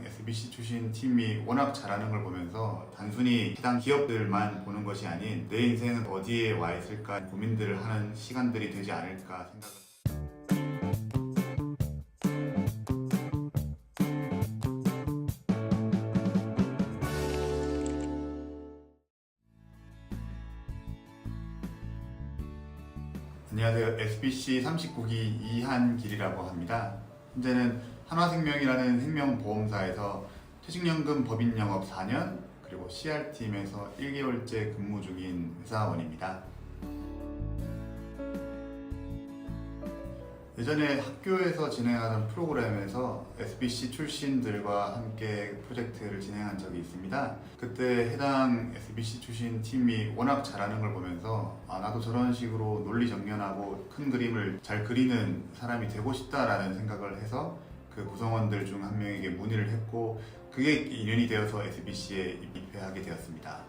SBC 출신 팀이 워낙 잘하는 걸 보면서 단순히 해당 기업들만 보는 것이 아닌 내 인생은 어디에 와 있을까 고민들을 하는 시간들이 되지 않을까 생각을. 안녕하세요. SBC 39기 이한길이라고 합니다. 현재는 한화생명이라는 생명보험사에서 퇴직연금 법인영업 4년 그리고 CR팀에서 1개월째 근무 중인 회사원입니다. 예전에 학교에서 진행하던 프로그램에서 SBC 출신들과 함께 프로젝트를 진행한 적이 있습니다. 그때 해당 SBC 출신 팀이 워낙 잘하는 걸 보면서 나도 저런 식으로 논리정연하고 큰 그림을 잘 그리는 사람이 되고 싶다라는 생각을 해서 그 구성원들 중 한 명에게 문의를 했고 그게 인연이 되어서 SBC에 입회하게 되었습니다.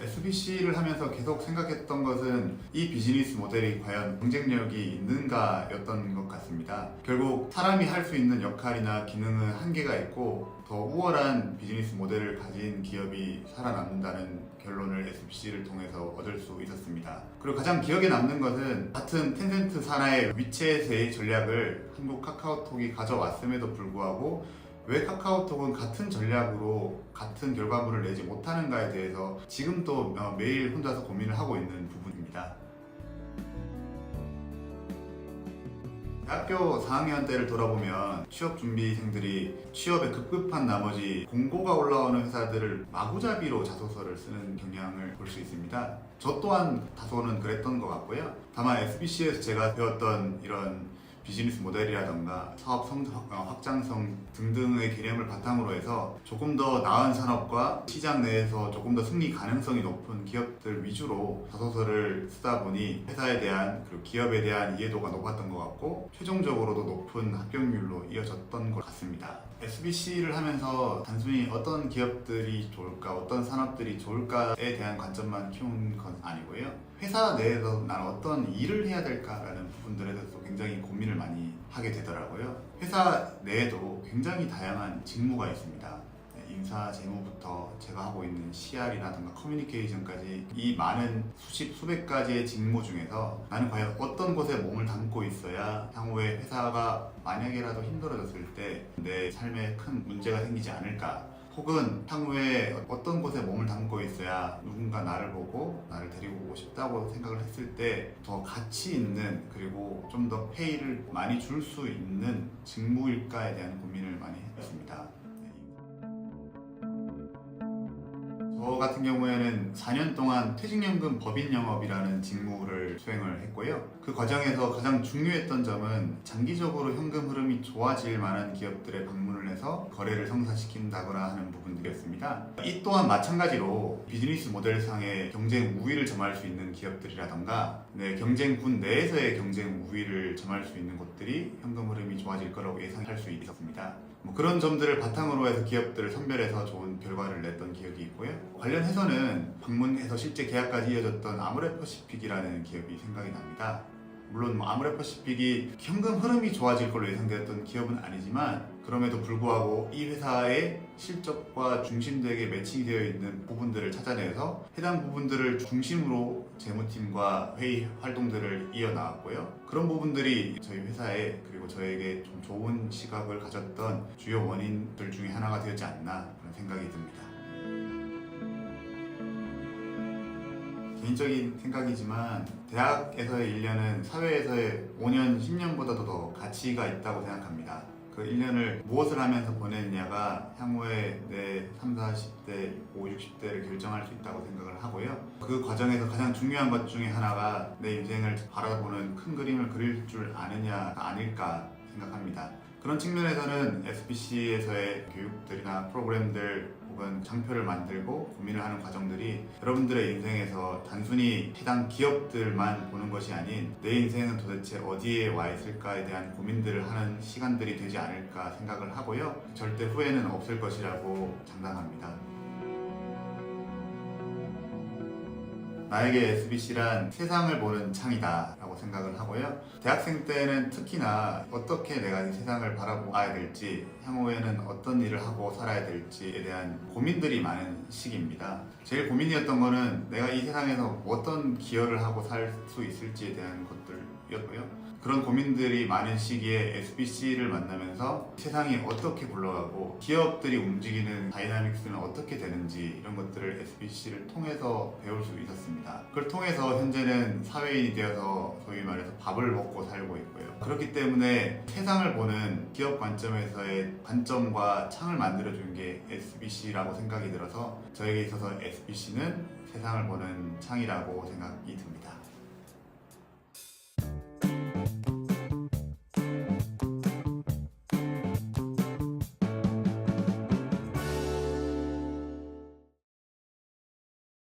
SBC를 하면서 계속 생각했던 것은 이 비즈니스 모델이 과연 경쟁력이 있는가 였던 것 같습니다. 결국 사람이 할 수 있는 역할이나 기능은 한계가 있고 더 우월한 비즈니스 모델을 가진 기업이 살아남는다는 결론을 SBC를 통해서 얻을 수 있었습니다. 그리고 가장 기억에 남는 것은 같은 텐센트 산하의 위챗의 전략을 한국 카카오톡이 가져왔음에도 불구하고 왜 카카오톡은 같은 전략으로 같은 결과물을 내지 못하는가에 대해서 지금도 매일 혼자서 고민을 하고 있는 부분입니다. 대학교 4학년 때를 돌아보면 취업준비생들이 취업에 급급한 나머지 공고가 올라오는 회사들을 마구잡이로 자소서를 쓰는 경향을 볼 수 있습니다. 저 또한 다소는 그랬던 것 같고요. 다만 SBC에서 제가 배웠던 이런 비즈니스 모델이라던가 사업 확장성 등등의 개념을 바탕으로 해서 조금 더 나은 산업과 시장 내에서 조금 더 승리 가능성이 높은 기업들 위주로 자소서를 쓰다 보니 회사에 대한 그리고 기업에 대한 이해도가 높았던 것 같고 최종적으로도 높은 합격률로 이어졌던 것 같습니다. SBC를 하면서 단순히 어떤 기업들이 좋을까, 어떤 산업들이 좋을까에 대한 관점만 키운 건 아니고요. 회사 내에서 난 어떤 일을 해야 될까라는 부분들에 대해서 굉장히 고민을 많이 하게 되더라고요. 회사 내에도 굉장히 다양한 직무가 있습니다. 인사, 재무부터 제가 하고 있는 CR이라든가 커뮤니케이션까지 이 많은 수백 가지의 직무 중에서 나는 과연 어떤 곳에 몸을 담고 있어야 향후에 회사가 만약에라도 힘들어졌을 때 내 삶에 큰 문제가 생기지 않을까, 혹은 향후에 어떤 곳에 몸을 담고 있어야 누군가 나를 보고 나를 데리고 오고 싶다고 생각을 했을 때 더 가치 있는 그리고 좀 더 페이를 많이 줄 수 있는 직무일까에 대한 고민을 많이 했습니다. 저 같은 경우에는 4년 동안 퇴직연금 법인영업이라는 직무를 수행을 했고요. 그 과정에서 가장 중요했던 점은 장기적으로 현금 흐름이 좋아질 만한 기업들에 방문을 해서 거래를 성사시킨다거나 하는 부분들이었습니다. 이 또한 마찬가지로 비즈니스 모델상의 경쟁 우위를 점할 수 있는 기업들이라던가 경쟁군 내에서의 경쟁 우위를 점할 수 있는 곳들이 현금 흐름이 좋아질 거라고 예상할 수 있었습니다. 그런 점들을 바탕으로 해서 기업들을 선별해서 좋은 결과를 냈던 기억이 있고요. 관련해서는 방문해서 실제 계약까지 이어졌던 아모레퍼시픽이라는 기업이 생각이 납니다. 물론 아모레퍼시픽이 현금 흐름이 좋아질 걸로 예상되었던 기업은 아니지만 그럼에도 불구하고 이 회사의 실적과 중심되게 매칭이 되어 있는 부분들을 찾아내서 해당 부분들을 중심으로 재무팀과 회의 활동들을 이어나갔고요. 그런 부분들이 저희 회사에 그리고 저에게 좀 좋은 시각을 가졌던 주요 원인들 중에 하나가 되었지 않나 그런 생각이 듭니다. 개인적인 생각이지만 대학에서의 1년은 사회에서의 5년, 10년보다도 더 가치가 있다고 생각합니다. 그 1년을 무엇을 하면서 보내느냐가 향후에 내 30, 40대, 50, 60대를 결정할 수 있다고 생각을 하고요. 그 과정에서 가장 중요한 것 중에 하나가 내 인생을 바라보는 큰 그림을 그릴 줄 아느냐가 아닐까 생각합니다. 그런 측면에서는 SBC에서의 교육들이나 프로그램들 혹은 장표를 만들고 고민을 하는 과정들이 여러분들의 인생에서 단순히 해당 기업들만 보는 것이 아닌 내 인생은 도대체 어디에 와 있을까에 대한 고민들을 하는 시간들이 되지 않을까 생각을 하고요. 절대 후회는 없을 것이라고 장담합니다. 나에게 SBC란 세상을 보는 창이다 라고 생각을 하고요. 대학생 때는 특히나 어떻게 내가 이 세상을 바라봐야 될지, 향후에는 어떤 일을 하고 살아야 될지에 대한 고민들이 많은 시기입니다. 제일 고민이었던 거는 내가 이 세상에서 어떤 기여를 하고 살 수 있을지에 대한 것들이었고요. 그런 고민들이 많은 시기에 SBC를 만나면서 세상이 어떻게 굴러가고 기업들이 움직이는 다이나믹스는 어떻게 되는지 이런 것들을 SBC를 통해서 배울 수 있었습니다. 그걸 통해서 현재는 사회인이 되어서 소위 말해서 밥을 먹고 살고 있고요. 그렇기 때문에 세상을 보는 기업 관점에서의 관점과 창을 만들어준 게 SBC라고 생각이 들어서 저에게 있어서 SBC는 세상을 보는 창이라고 생각이 듭니다.